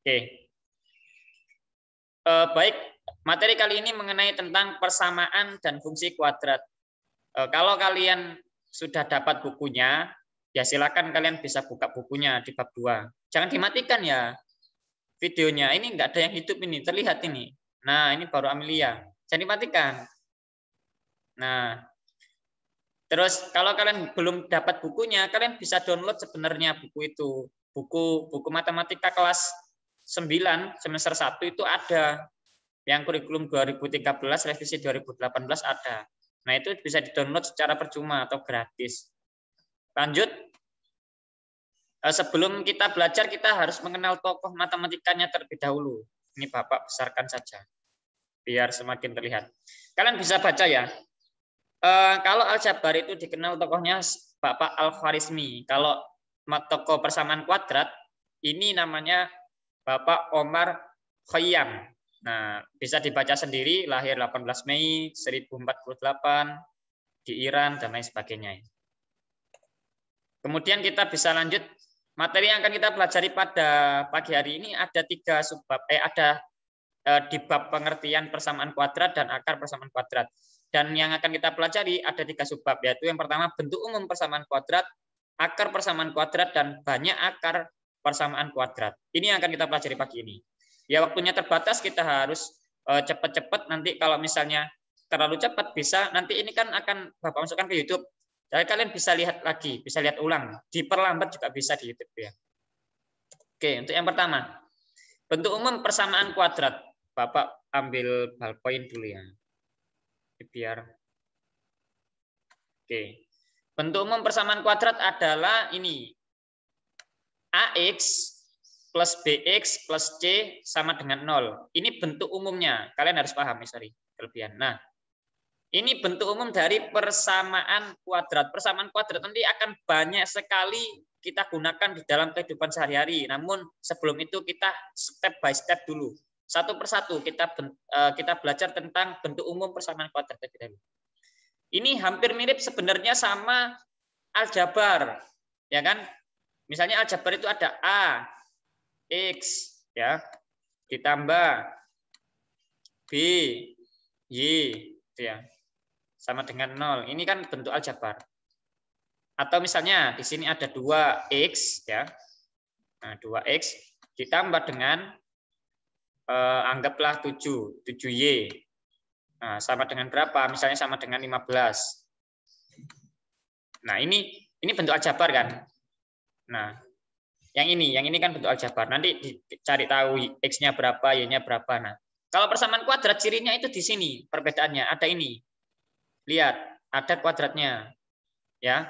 Oke. Baik, materi kali ini mengenai tentang persamaan dan fungsi kuadrat. Kalau kalian sudah dapat bukunya, ya silakan kalian bisa buka bukunya di bab 2. Jangan dimatikan ya videonya. Ini enggak ada yang hidup ini, terlihat ini. Nah, ini baru Amelia. Jangan dimatikan. Nah, terus kalau kalian belum dapat bukunya, kalian bisa download sebenarnya buku itu. Buku matematika kelas 9 semester 1 itu ada. Yang kurikulum 2013 revisi 2018 ada. Nah, itu bisa di-download secara percuma atau gratis. Lanjut. Sebelum kita belajar, kita harus mengenal tokoh matematikanya terlebih dahulu. Ini Bapak besarkan saja, biar semakin terlihat. Kalian bisa baca ya. Kalau aljabar itu dikenal tokohnya Bapak Al-Khwarizmi. Kalau tokoh persamaan kuadrat, ini namanya Bapak Omar Khayyam. Nah, bisa dibaca sendiri, lahir 18 Mei 1048 di Iran dan lain sebagainya. Kemudian kita bisa lanjut. Materi yang akan kita pelajari pada pagi hari ini ada 3 subbab. Di bab pengertian persamaan kuadrat dan akar persamaan kuadrat. Dan yang akan kita pelajari ada 3 subbab, yaitu yang pertama bentuk umum persamaan kuadrat, akar persamaan kuadrat, dan banyak akar persamaan kuadrat. Ini yang akan kita pelajari pagi ini. Ya, waktunya terbatas, kita harus cepat-cepat. Nanti kalau misalnya terlalu cepat bisa, nanti ini kan akan Bapak masukkan ke YouTube. Jadi kalian bisa lihat lagi, bisa lihat ulang. Diperlambat juga bisa di YouTube ya. Oke, untuk yang pertama. Bentuk umum persamaan kuadrat. Bapak ambil ballpoint dulu ya. Biar. Oke. Bentuk umum persamaan kuadrat adalah ini. AX plus BX plus C sama dengan 0. Ini bentuk umumnya. Kalian harus paham, sorry, kelebihan. Nah, ini bentuk umum dari persamaan kuadrat. Persamaan kuadrat nanti akan banyak sekali kita gunakan di dalam kehidupan sehari-hari. Namun sebelum itu kita step by step dulu. Satu persatu kita belajar tentang bentuk umum persamaan kuadrat. Ini hampir mirip sebenarnya sama aljabar, ya kan? Misalnya aljabar itu ada A, X, ya, ditambah B, Y, gitu ya, sama dengan 0. Ini kan bentuk aljabar. Atau misalnya di sini ada 2X, ya. Nah, 2X ditambah dengan anggaplah 7Y. Nah, sama dengan berapa? Misalnya sama dengan 15. Nah, ini bentuk aljabar kan? Nah, yang ini kan bentuk aljabar. Nanti dicari tahu X-nya berapa, Y-nya berapa. Nah, kalau persamaan kuadrat cirinya itu di sini, perbedaannya ada ini. Lihat, ada kuadratnya. Ya.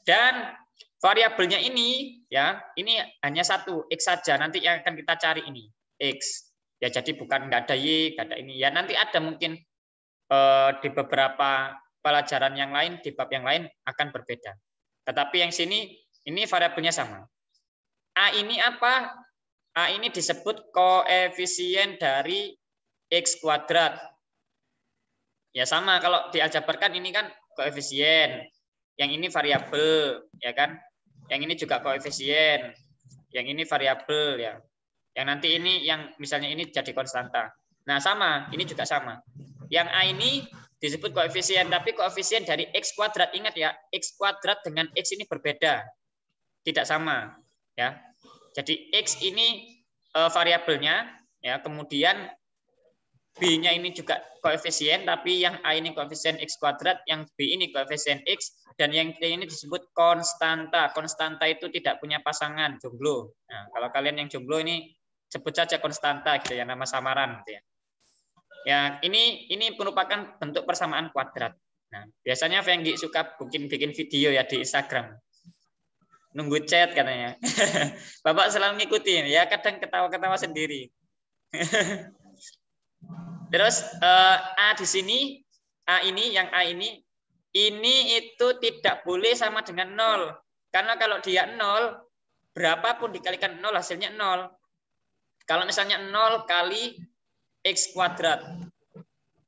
Dan variabelnya ini ya, ini hanya satu, X saja. Nanti yang akan kita cari ini, X. Ya, jadi bukan nggak ada Y, nggak ada ini. Ya, nanti ada mungkin di beberapa pelajaran yang lain, di bab yang lain akan berbeda. Tetapi yang sini, ini variabelnya sama. A ini apa? A ini disebut koefisien dari X kuadrat. Ya sama, kalau dialjabarkan ini kan koefisien. Yang ini variabel, ya kan? Yang ini juga koefisien. Yang ini variabel, ya. Yang nanti ini, yang misalnya ini jadi konstanta. Nah, sama, ini juga sama. Yang A ini disebut koefisien, tapi koefisien dari X kuadrat. Ingat ya, X kuadrat dengan X ini berbeda. Tidak sama. Ya. Jadi X ini variabelnya, ya, kemudian B-nya ini juga koefisien, tapi yang A ini koefisien X kuadrat, yang B ini koefisien X, dan yang C ini disebut konstanta. Konstanta itu tidak punya pasangan, jomblo. Nah, kalau kalian yang jomblo ini sebut saja konstanta gitu ya, nama samaran gitu ya. Ya, ini merupakan bentuk persamaan kuadrat. Nah, biasanya Fenggi suka bikin video ya di Instagram. Nunggu chat katanya. Bapak selalu ngikutin ya, kadang ketawa-ketawa sendiri. Terus A di sini, A ini itu tidak boleh sama dengan 0. Karena kalau dia 0, berapapun dikalikan 0 hasilnya 0. Kalau misalnya 0 kali X kuadrat.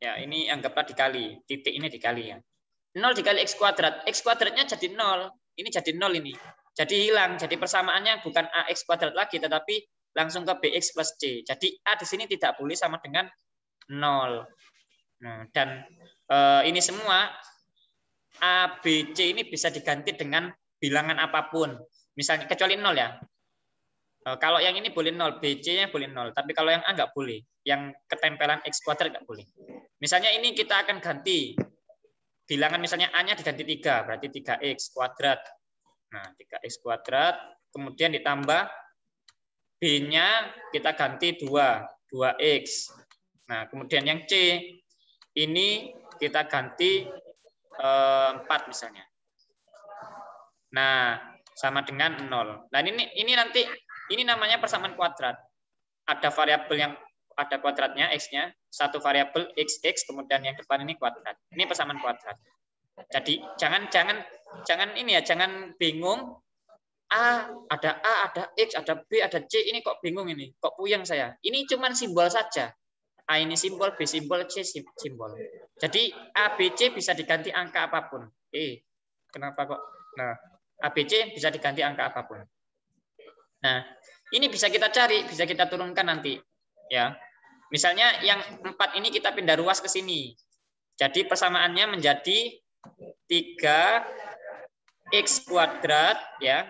Ya, ini anggaplah dikali, titik ini dikali ya. 0 dikali X kuadrat. X kuadratnya jadi 0. Ini jadi 0 ini. Jadi hilang. Jadi persamaannya bukan AX kuadrat lagi, tetapi langsung ke BX plus C. Jadi A di sini tidak boleh sama dengan 0. Nah, dan ini semua A, B, C ini bisa diganti dengan bilangan apapun. Misalnya kecuali 0 ya. Kalau yang ini boleh 0, B, C-nya boleh 0. Tapi kalau yang A nggak boleh. Yang ketempelan X kuadrat nggak boleh. Misalnya ini kita akan ganti. Bilangan misalnya A-nya diganti 3, berarti 3X kuadrat. Nah, 3X kuadrat. Kemudian ditambah B-nya kita ganti 2X. Nah, kemudian yang C, ini kita ganti 4 misalnya. Nah, sama dengan 0. Nah, ini nanti, ini namanya persamaan kuadrat. Ada variabel yang ada kuadratnya, X-nya. Satu variabel XX, kemudian yang depan ini kuadrat. Ini persamaan kuadrat. Jadi, jangan ini ya, jangan bingung. Ada A, ada X, ada B, ada C. Ini kok bingung ini? Kok puyeng saya? Ini cuma simbol saja. A ini simbol, B simbol, C simbol. Jadi A, B, C bisa diganti angka apapun. Kenapa kok? Nah, A, B, C bisa diganti angka apapun. Nah, ini bisa kita cari, bisa kita turunkan nanti. Ya, misalnya yang 4 ini kita pindah ruas ke sini. Jadi persamaannya menjadi 3X kuadrat, ya.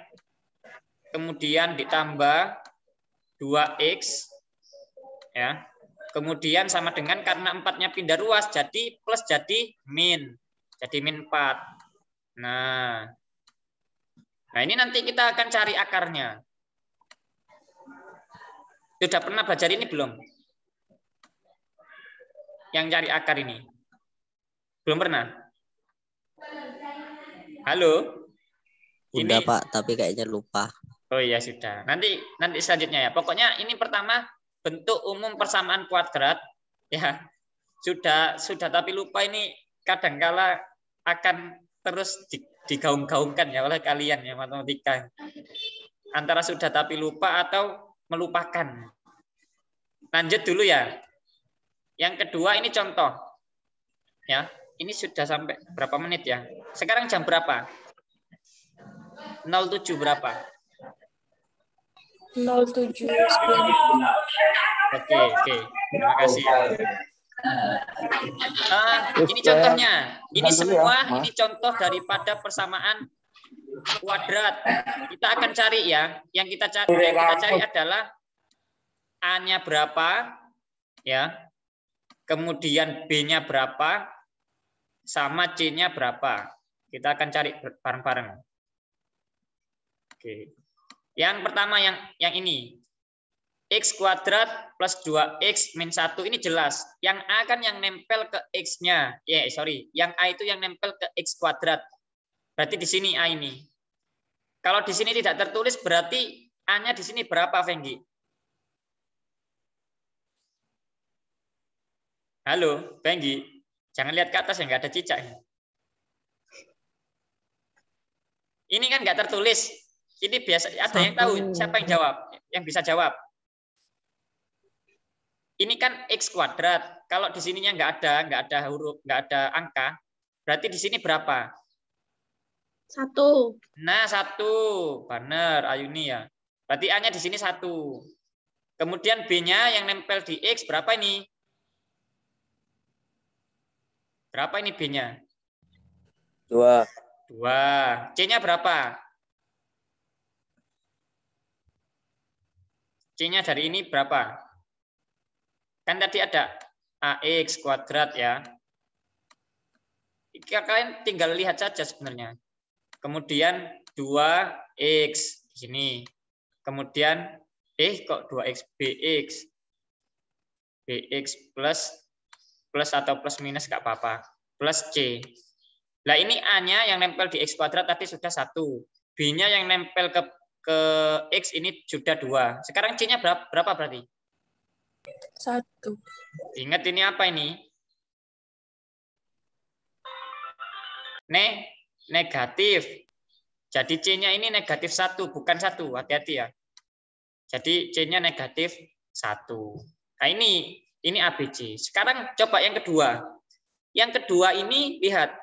Kemudian ditambah 2X, ya. Kemudian sama dengan karena 4-nya pindah ruas, jadi plus jadi min. Jadi min 4. Nah, ini nanti kita akan cari akarnya. Sudah pernah belajar ini belum? Yang cari akar ini? Belum pernah? Halo? Udah Ini, Pak, tapi kayaknya lupa. Oh iya sudah. Nanti selanjutnya ya. Pokoknya ini pertama bentuk umum persamaan kuadrat ya. Sudah tapi lupa ini kadangkala akan terus digaung-gaungkan ya oleh kalian ya matematika. Antara sudah tapi lupa atau melupakan. Lanjut dulu ya. Yang kedua ini contoh. Ya, ini sudah sampai berapa menit ya? Sekarang jam berapa? 07 berapa? 07. Oke. Terima kasih ya. Ini contohnya. Ini semua ini contoh daripada persamaan kuadrat. Kita akan cari ya. Yang kita cari adalah A-nya berapa, ya. Kemudian B-nya berapa, sama C-nya berapa. Kita akan cari bareng-bareng. Oke. Yang pertama yang ini. X kuadrat plus 2X min 1 ini jelas. Yang A kan yang nempel ke X-nya. Yang A itu yang nempel ke X kuadrat. Berarti di sini A ini. Kalau di sini tidak tertulis berarti A-nya di sini berapa, Fenggi? Halo, Fenggi. Jangan lihat ke atas ya, nggak ada cicak. Ini kan nggak tertulis. Ini biasa ada yang tahu. Siapa yang jawab? Yang bisa jawab? Ini kan X kuadrat. Kalau di sininya nggak ada huruf, nggak ada angka, berarti di sini berapa? 1. Nah, 1. Benar, Ayuni ya. Berarti A-nya di sini 1. Kemudian B-nya yang nempel di X berapa ini? Berapa ini B-nya? 2. C-nya berapa? C-nya dari ini berapa? Kan tadi ada AX kuadrat ya. Kalian tinggal lihat saja sebenarnya. Kemudian 2X di sini. Kemudian kok 2X BX. BX plus atau plus minus nggak apa-apa. Plus C. Nah ini A-nya yang nempel di X kuadrat tadi sudah 1. B-nya yang nempel ke X ini sudah 2. Sekarang C-nya berapa berarti? 1. Ingat ini apa ini? Negatif. Jadi C-nya ini negatif 1, bukan 1. Hati-hati ya. Jadi C-nya negatif 1. Nah ini ABC. Sekarang coba yang kedua. Yang kedua ini lihat.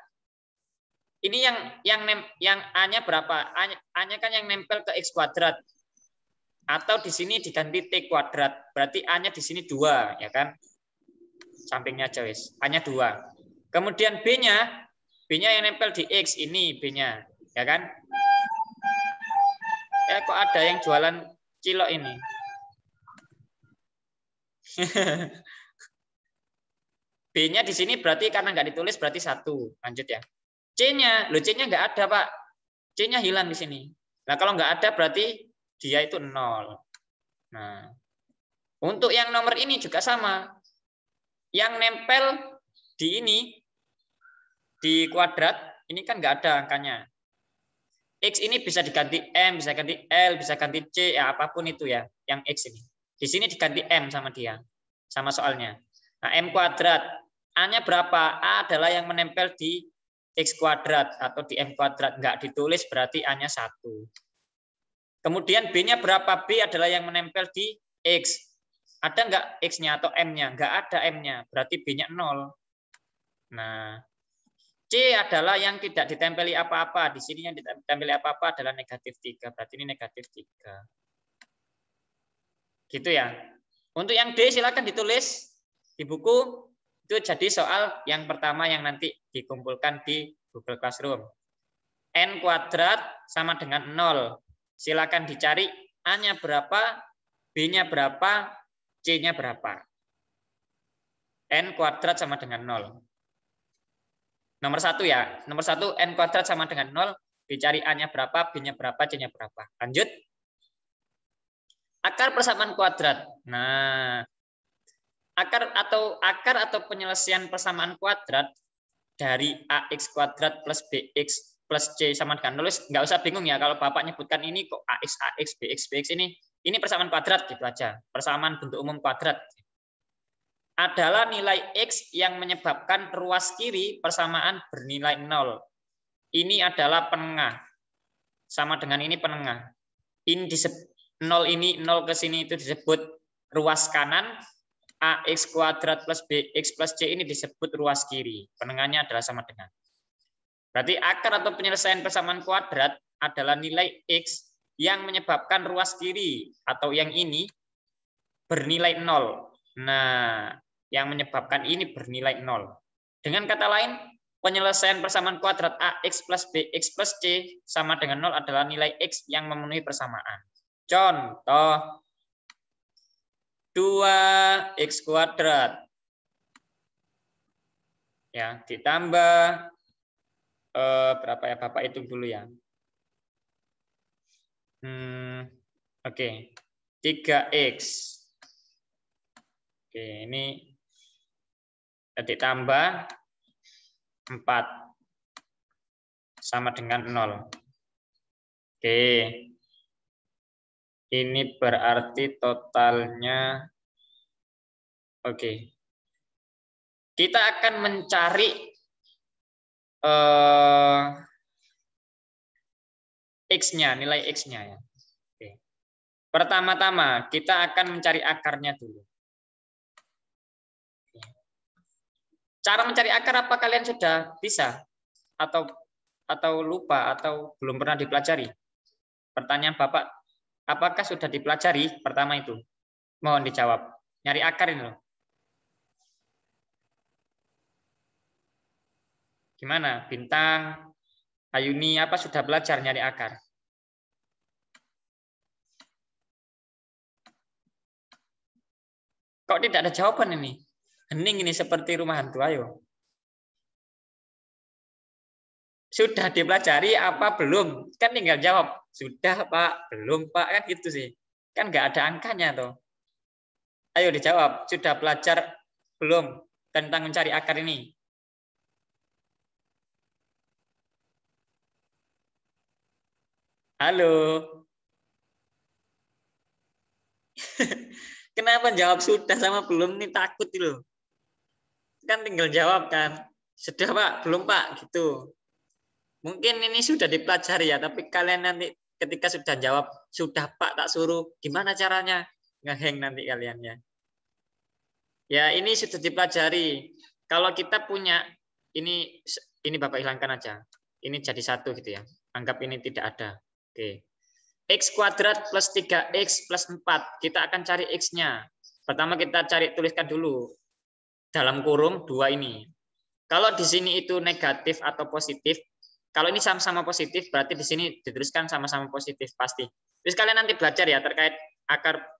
Ini yang A-nya berapa? A-nya kan yang nempel ke X kuadrat. Atau di sini diganti T kuadrat. Berarti A-nya di sini 2, ya kan? Sampingnya aja wis. A-nya 2. Kemudian B-nya yang nempel di X, ini B-nya, ya kan? Ya kok ada yang jualan cilok ini? B-nya di sini berarti karena nggak ditulis berarti 1. Lanjut ya. C-nya, loh C-nya nggak ada, Pak. C-nya hilang di sini. Nah, kalau nggak ada berarti dia itu 0. Nah, untuk yang nomor ini juga sama. Yang nempel di ini, di kuadrat, ini kan nggak ada angkanya. X ini bisa diganti M, bisa ganti L, bisa ganti C, ya apapun itu ya, yang X ini. Di sini diganti M sama dia, sama soalnya. Nah, M kuadrat, A-nya berapa? A adalah yang menempel di X kuadrat atau di M kuadrat. Nggak ditulis berarti A-nya 1. Kemudian B-nya berapa? B adalah yang menempel di X. Ada nggak X-nya atau M-nya? Nggak ada M-nya, berarti B-nya 0. Nah, C adalah yang tidak ditempeli apa-apa. Di sini yang ditempeli apa-apa adalah -3. Berarti ini -3. Gitu ya. Untuk yang D silakan ditulis di buku. Itu jadi soal yang pertama yang nanti dikumpulkan di Google Classroom. N kuadrat sama dengan 0. Silakan dicari A-nya berapa, B-nya berapa, C-nya berapa. N kuadrat sama dengan 0. Nomor 1 ya. Nomor 1 N kuadrat sama dengan 0. Dicari A-nya berapa, B-nya berapa, C-nya berapa. Lanjut. Akar persamaan kuadrat. Nah, akar atau penyelesaian persamaan kuadrat dari AX kuadrat plus BX plus C sama dengan 0, nggak usah bingung ya kalau Bapak nyebutkan ini kok AX, BX ini persamaan kuadrat gitu aja. Persamaan bentuk umum kuadrat. Adalah nilai X yang menyebabkan ruas kiri persamaan bernilai 0. Ini adalah penengah. Sama dengan ini penengah. Ini 0 ini 0 ke sini itu disebut ruas kanan. AX kuadrat plus BX plus C ini disebut ruas kiri. Penengahnya adalah sama dengan. Berarti akar atau penyelesaian persamaan kuadrat adalah nilai X yang menyebabkan ruas kiri atau yang ini bernilai 0. Nah, yang menyebabkan ini bernilai 0. Dengan kata lain, penyelesaian persamaan kuadrat AX plus BX plus C sama dengan 0 adalah nilai X yang memenuhi persamaan. Contoh, 2X kuadrat. Ya, ditambah berapa ya Bapak hitung dulu ya. Oke. 3X. Oke, ini ditambah 4 sama dengan 0. Oke. Ini berarti totalnya oke. Kita akan mencari X-nya, nilai X-nya ya. Oke. Pertama-tama kita akan mencari akarnya dulu. Cara mencari akar apa kalian sudah bisa atau lupa atau belum pernah dipelajari? Pertanyaan Bapak, apakah sudah dipelajari? Pertama itu. Mohon dijawab. Nyari akar ini loh. Gimana? Bintang, Ayuni, apa sudah belajar nyari akar? Kok tidak ada jawaban ini? Hening ini seperti rumah hantu, ayo. Sudah dipelajari apa belum? Kan tinggal jawab. Sudah Pak, belum Pak, kan gitu sih. Kan nggak ada angkanya tuh. Ayo dijawab, sudah belajar belum tentang mencari akar ini? Halo. Kenapa jawab sudah sama belum nih, takut loh. Kan tinggal jawab kan. Sudah Pak, belum Pak, gitu. Mungkin ini sudah dipelajari ya, tapi kalian nanti ketika sudah jawab sudah Pak tak suruh, gimana caranya? Ngeheng nanti kaliannya. Ya, ini sudah dipelajari. Kalau kita punya ini Bapak hilangkan aja. Ini jadi 1 gitu ya. Anggap ini tidak ada. Oke. X kuadrat plus 3X plus 4. Kita akan cari X-nya. Pertama kita tuliskan dulu. Dalam kurung 2 ini. Kalau di sini itu negatif atau positif, kalau ini sama-sama positif, berarti di sini dituliskan sama-sama positif, pasti. Terus kalian nanti belajar ya terkait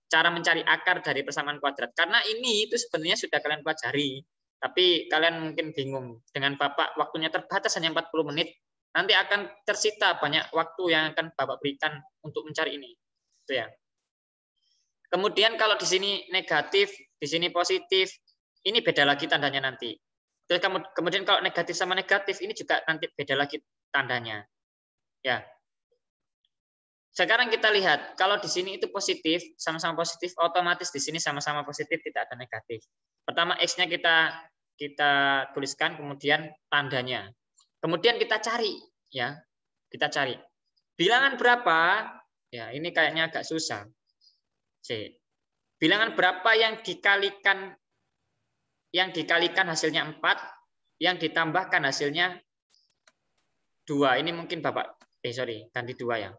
cara mencari akar dari persamaan kuadrat. Karena ini itu sebenarnya sudah kalian pelajari. Tapi kalian mungkin bingung. Dengan Bapak waktunya terbatas hanya 40 menit, nanti akan tersita banyak waktu yang akan Bapak berikan untuk mencari ini. Itu ya. Kemudian kalau di sini negatif, di sini positif, ini beda lagi tandanya nanti. Terus kemudian kalau negatif sama negatif, ini juga nanti beda lagi tandanya. Ya. Sekarang kita lihat, kalau di sini itu positif, sama-sama positif, otomatis di sini sama-sama positif, tidak ada negatif. Pertama X-nya kita tuliskan, kemudian tandanya. Kemudian kita cari, ya, kita cari. Bilangan berapa? Ya, ini kayaknya agak susah. C. Bilangan berapa yang dikalikan hasilnya 4, yang ditambahkan hasilnya 2. Ini mungkin Bapak, ganti 2 ya.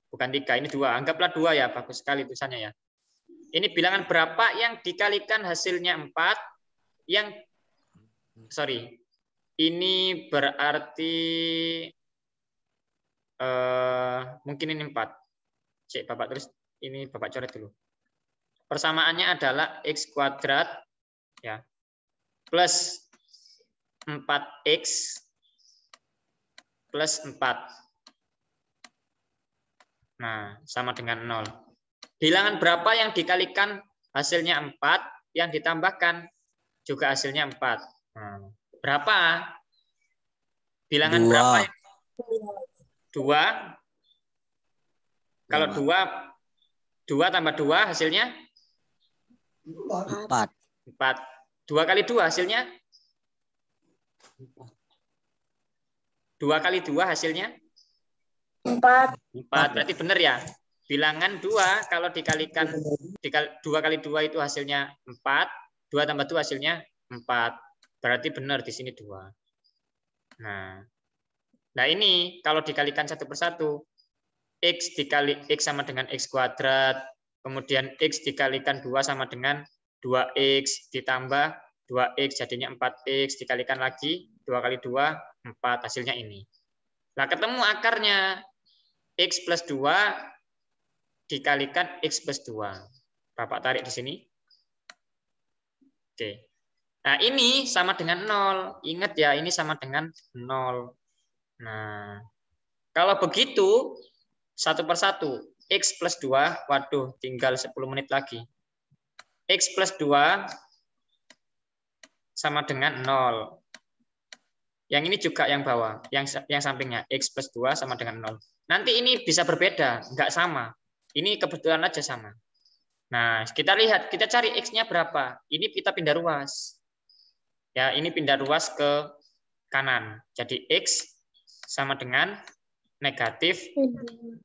Bukan 3, ini 2. Anggaplah 2 ya, bagus sekali tulisannya ya. Ini bilangan berapa yang dikalikan hasilnya 4, ini berarti mungkin ini 4. Cek Bapak tulis, ini Bapak coret dulu. Persamaannya adalah X kuadrat ya plus 4X plus 4. Nah, sama dengan 0. Bilangan berapa yang dikalikan hasilnya 4, yang ditambahkan juga hasilnya 4. Nah, berapa? Bilangan 2. berapa? 2. Kalau 2 tambah 2 hasilnya 4. 2 kali 2 hasilnya 2 kali 2 hasilnya 4. Berarti benar ya. Bilangan 2 kalau dikalikan 2 kali 2 itu hasilnya 4, 2 tambah 2 hasilnya 4. Berarti benar di sini 2. Nah ini kalau dikalikan satu persatu, X dikali X sama dengan X kuadrat, kemudian X dikalikan 2 sama dengan 2X, ditambah 2X jadinya 4X, dikalikan lagi 2 kali 2, 4, hasilnya ini. Nah ketemu akarnya, X plus 2 dikalikan X plus 2. Bapak tarik di sini. Oke. Nah, ini sama dengan 0. Ingat ya, ini sama dengan 0. Nah, kalau begitu, satu persatu. X plus 2, waduh, tinggal 10 menit lagi. X plus 2 sama dengan 0. Yang ini juga yang bawah, yang sampingnya. X plus 2 sama dengan 0. Nanti ini bisa berbeda, enggak sama. Ini kebetulan aja sama. Nah, kita lihat, kita cari X-nya berapa. Ini kita pindah ruas. Ya, ini pindah ruas ke kanan. Jadi X sama dengan negatif 2.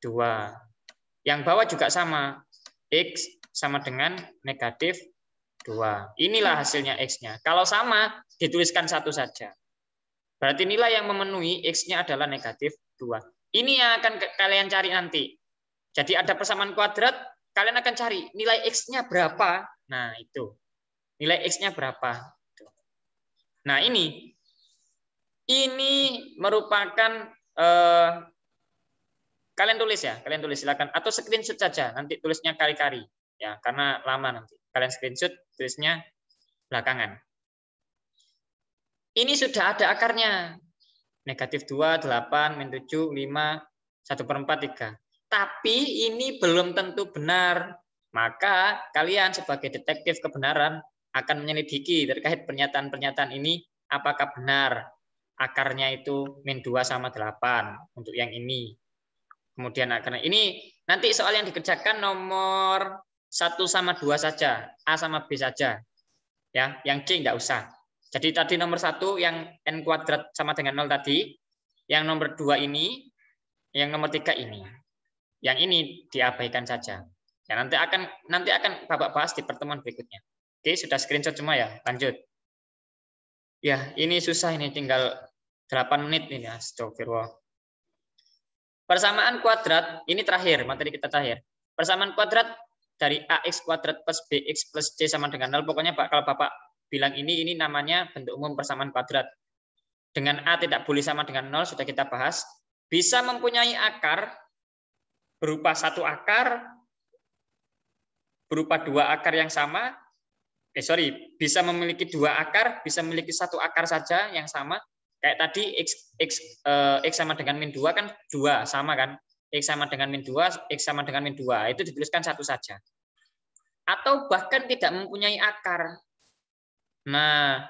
Yang bawah juga sama. X sama dengan negatif 2. Inilah hasilnya X-nya. Kalau sama, dituliskan satu saja. Berarti nilai yang memenuhi X-nya adalah negatif 2. Ini yang akan kalian cari nanti. Jadi ada persamaan kuadrat, kalian akan cari nilai X-nya berapa. Nah, itu. Nilai X-nya berapa. Nah, ini merupakan, kalian tulis ya, silakan. Atau screenshot saja, nanti tulisnya kali-kali. Ya, karena lama nanti. Kalian screenshot, tulisnya belakangan. Ini sudah ada akarnya. Negatif 2, 8, min 7, 5, 1/4, 3. Tapi ini belum tentu benar. Maka kalian sebagai detektif kebenaran akan menyelidiki terkait pernyataan-pernyataan ini apakah benar akarnya itu min 2 sama 8 untuk yang ini. Kemudian akarnya ini nanti soal yang dikerjakan nomor 1 sama 2 saja, A sama B saja. Ya, yang C enggak usah. Jadi tadi nomor 1 yang N kuadrat sama dengan 0 tadi, yang nomor 2 ini, yang nomor 3 ini. Yang ini diabaikan saja. Ya, nanti akan Bapak bahas di pertemuan berikutnya. Oke, sudah screenshot semua ya. Lanjut. Ya, ini susah ini, tinggal 8 menit ini. Astagfirullah. Persamaan kuadrat, ini terakhir, materi kita terakhir. Persamaan kuadrat dari AX kuadrat plus BX plus C sama dengan 0. Pokoknya Pak, kalau Bapak bilang ini namanya bentuk umum persamaan kuadrat. Dengan A tidak boleh sama dengan 0, sudah kita bahas. Bisa mempunyai akar, berupa satu akar, berupa dua akar yang sama. Bisa memiliki dua akar, bisa memiliki satu akar saja yang sama. Kayak tadi X sama dengan min 2 kan 2, sama kan? X sama dengan min 2, X sama dengan min 2. Itu dituliskan satu saja. Atau bahkan tidak mempunyai akar. Nah,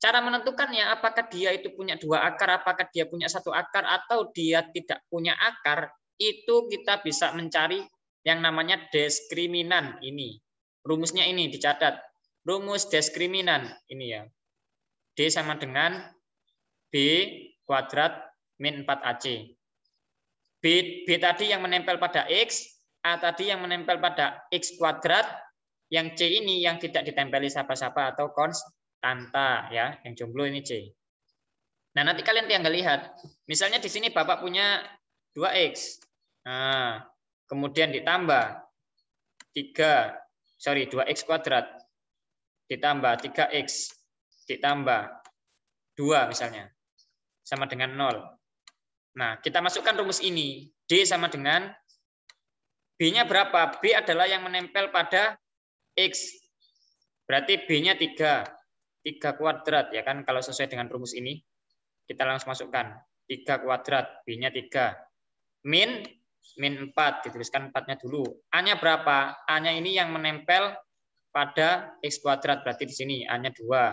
cara menentukannya apakah dia itu punya dua akar, apakah dia punya satu akar, atau dia tidak punya akar, itu kita bisa mencari yang namanya diskriminan ini. Rumusnya ini dicatat. Rumus diskriminan ini ya. D sama dengan B kuadrat min 4AC. B tadi yang menempel pada X, A tadi yang menempel pada X kuadrat, yang C ini yang tidak ditempeli siapa-siapa atau konstanta ya, yang jomblo ini C. Nah, nanti kalian tinggal lihat. Misalnya di sini Bapak punya 2X. Nah, kemudian ditambah 2X kuadrat ditambah 3X ditambah 2 misalnya sama dengan 0. Nah, kita masukkan rumus ini. D sama dengan B-nya berapa? B adalah yang menempel pada X. Berarti B-nya 3. 3 kuadrat ya kan, kalau sesuai dengan rumus ini. Kita langsung masukkan. 3 kuadrat, B-nya 3. Min 4, dituliskan 4-nya dulu. A-nya berapa? A-nya ini yang menempel pada X kuadrat, berarti di sini A-nya 2.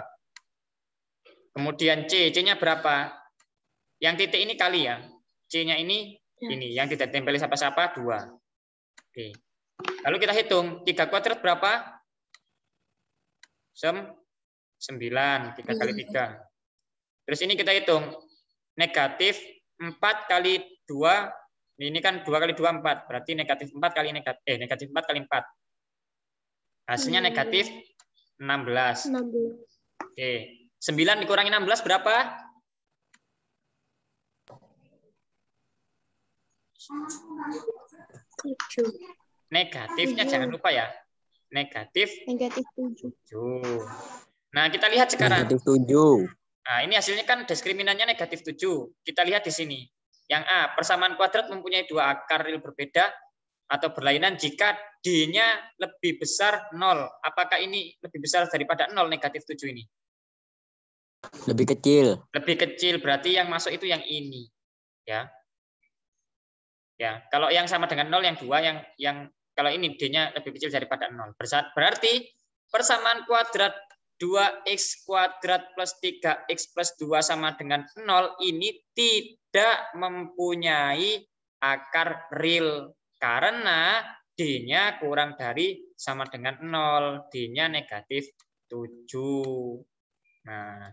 Kemudian C-nya berapa? Yang titik ini kali ya. C-nya ini, yang tidak ditempeli siapa-siapa 2. Oke. Lalu kita hitung, 3 kuadrat berapa? 9, 3 kali 3. Terus ini kita hitung, negatif 4 kali 2, ini kan 2 kali 2, 4. Berarti negatif 4 kali negatif 4 kali 4. Hasilnya negatif 16. Oke. 9 dikurangi 16 berapa? 7. Negatifnya jangan lupa ya. Negatif 7. Nah, kita lihat sekarang. Negatif 7. Nah, ini hasilnya kan diskriminannya negatif 7. Kita lihat di sini. Yang A, persamaan kuadrat mempunyai dua akar real berbeda atau berlainan jika D-nya lebih besar 0. Apakah ini lebih besar daripada 0 negatif 7 ini? Lebih kecil. Lebih kecil, berarti yang masuk itu yang ini. Ya. Ya, kalau yang sama dengan 0 yang 2, yang kalau ini D-nya lebih kecil daripada 0. Berarti persamaan kuadrat 2X kuadrat plus 3X plus 2 sama dengan 0 ini tidak mempunyai akar real karena D-nya kurang dari sama dengan 0. D-nya negatif 7. Nah,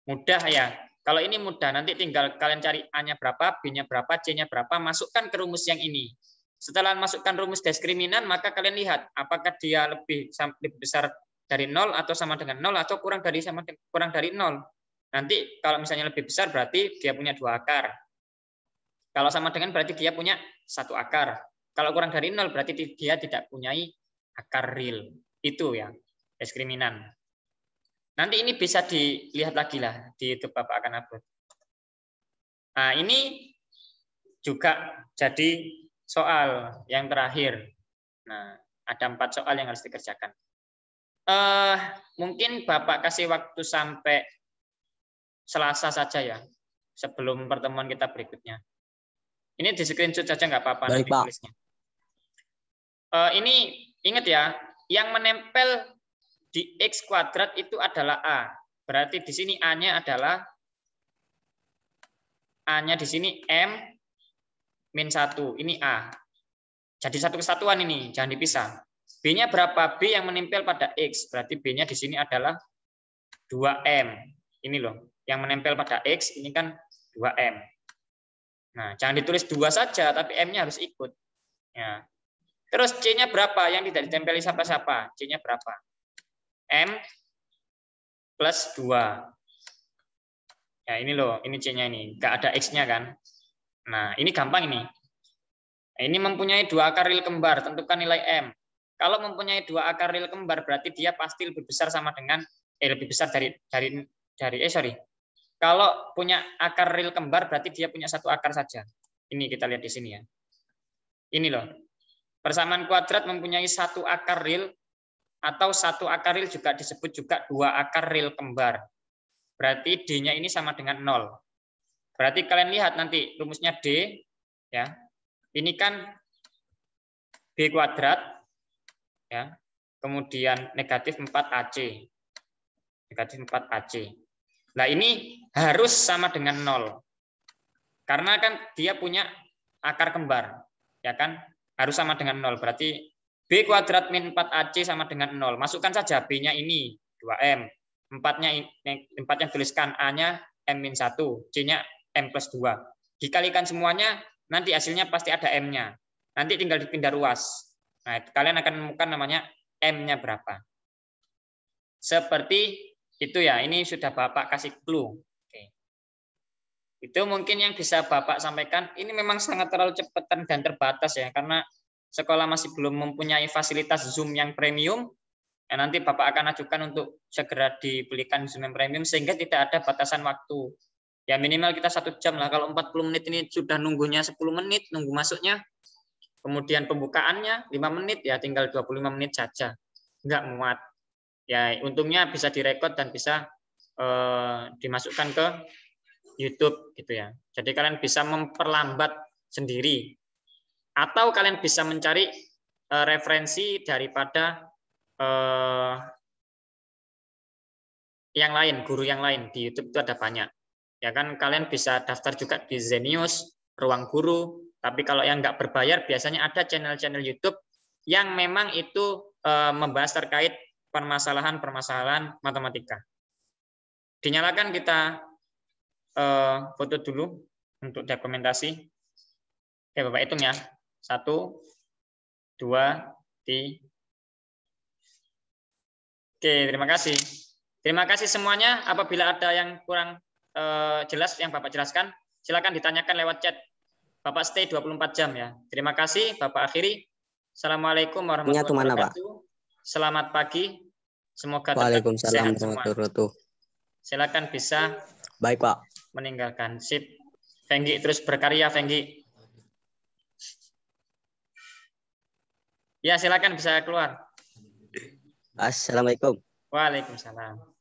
mudah ya. Kalau ini mudah, nanti tinggal kalian cari A-nya berapa, B-nya berapa, C-nya berapa, masukkan ke rumus yang ini. Setelah masukkan rumus diskriminan, maka kalian lihat apakah dia lebih besar dari 0 atau sama dengan 0 atau kurang dari 0. Nanti kalau misalnya lebih besar berarti dia punya dua akar. Kalau sama dengan berarti dia punya satu akar. Kalau kurang dari 0 berarti dia tidak punya akar real. Itu ya, diskriminan. Nanti ini bisa dilihat lagi lah di YouTube Bapak akan upload. Nah, ini juga jadi soal yang terakhir. Nah, ada 4 soal yang harus dikerjakan. Mungkin Bapak kasih waktu sampai Selasa saja ya, sebelum pertemuan kita berikutnya. Ini di screenshot saja nggak apa-apa. Baik, Pak. Ini ingat ya, yang menempel di X kuadrat itu adalah A. Berarti di sini A-nya adalah A-nya di sini M min 1. Ini A. Jadi satu kesatuan ini, jangan dipisah. B-nya berapa? B yang menempel pada X. Berarti B-nya di sini adalah 2M. Ini loh, yang menempel pada X ini kan 2M. Nah, jangan ditulis 2 saja, tapi M-nya harus ikut. Ya. Terus C-nya berapa? Yang tidak ditempeli siapa-siapa. C-nya berapa? M plus 2. Ya ini loh, ini C-nya ini. Nggak ada X-nya kan. Nah, ini gampang ini. Ini mempunyai 2 akar real kembar, tentukan nilai M. Kalau mempunyai 2 akar real kembar, berarti dia pasti lebih besar sama dengan lebih besar dari Kalau punya akar real kembar, berarti dia punya 1 akar saja. Ini kita lihat di sini ya. Ini loh. Persamaan kuadrat mempunyai 1 akar real, atau 1 akar real juga disebut juga 2 akar real kembar. Berarti D-nya ini sama dengan 0. Berarti kalian lihat nanti rumusnya D, ya. Ini kan B kuadrat, ya. Kemudian negatif 4AC. Negatif 4AC. Nah, ini harus sama dengan 0. Karena kan dia punya akar kembar, ya kan? Harus sama dengan 0. Berarti B kuadrat min 4AC sama dengan 0. Masukkan saja B-nya ini 2M. 4-nya tuliskan, A-nya M-1, C-nya M plus 2. Dikalikan semuanya, nanti hasilnya pasti ada M-nya. Nanti tinggal dipindah ruas. Nah, kalian akan menemukan namanya M-nya berapa. Seperti itu ya, ini sudah Bapak kasih clue. Oke. Itu mungkin yang bisa Bapak sampaikan. Ini memang sangat terlalu cepat dan terbatas ya, karena sekolah masih belum mempunyai fasilitas Zoom yang premium. Ya, nanti Bapak akan ajukan untuk segera dibelikan Zoom yang premium sehingga tidak ada batasan waktu. Ya minimal kita 1 jam lah. Kalau 40 menit ini sudah nunggunya 10 menit, nunggu masuknya. Kemudian pembukaannya 5 menit, ya tinggal 25 menit saja. Enggak muat. Ya untungnya bisa direkod dan bisa dimasukkan ke YouTube gitu ya. Jadi kalian bisa memperlambat sendiri. Atau kalian bisa mencari referensi daripada yang lain, guru yang lain. Di YouTube itu ada banyak. Ya kan kalian bisa daftar juga di Zenius, Ruang Guru. Tapi kalau yang nggak berbayar, biasanya ada channel-channel YouTube yang memang itu membahas terkait permasalahan-permasalahan matematika. Dinyalakan, kita foto dulu untuk dokumentasi. Oke, Bapak hitung ya. 1, 2, 3. Oke, terima kasih. Terima kasih semuanya. Apabila ada yang kurang jelas yang Bapak jelaskan, silakan ditanyakan lewat chat. Bapak stay 24 jam ya. Terima kasih, Bapak akhiri. Assalamualaikum warahmatullahi wabarakatuh. Selamat pagi. Semoga tetap sehat semua. Silakan bisa baik, Pak. Meninggalkan. Sip. Fenggi terus berkarya, Fenggi. Ya, silakan bisa keluar. Assalamualaikum. Waalaikumsalam.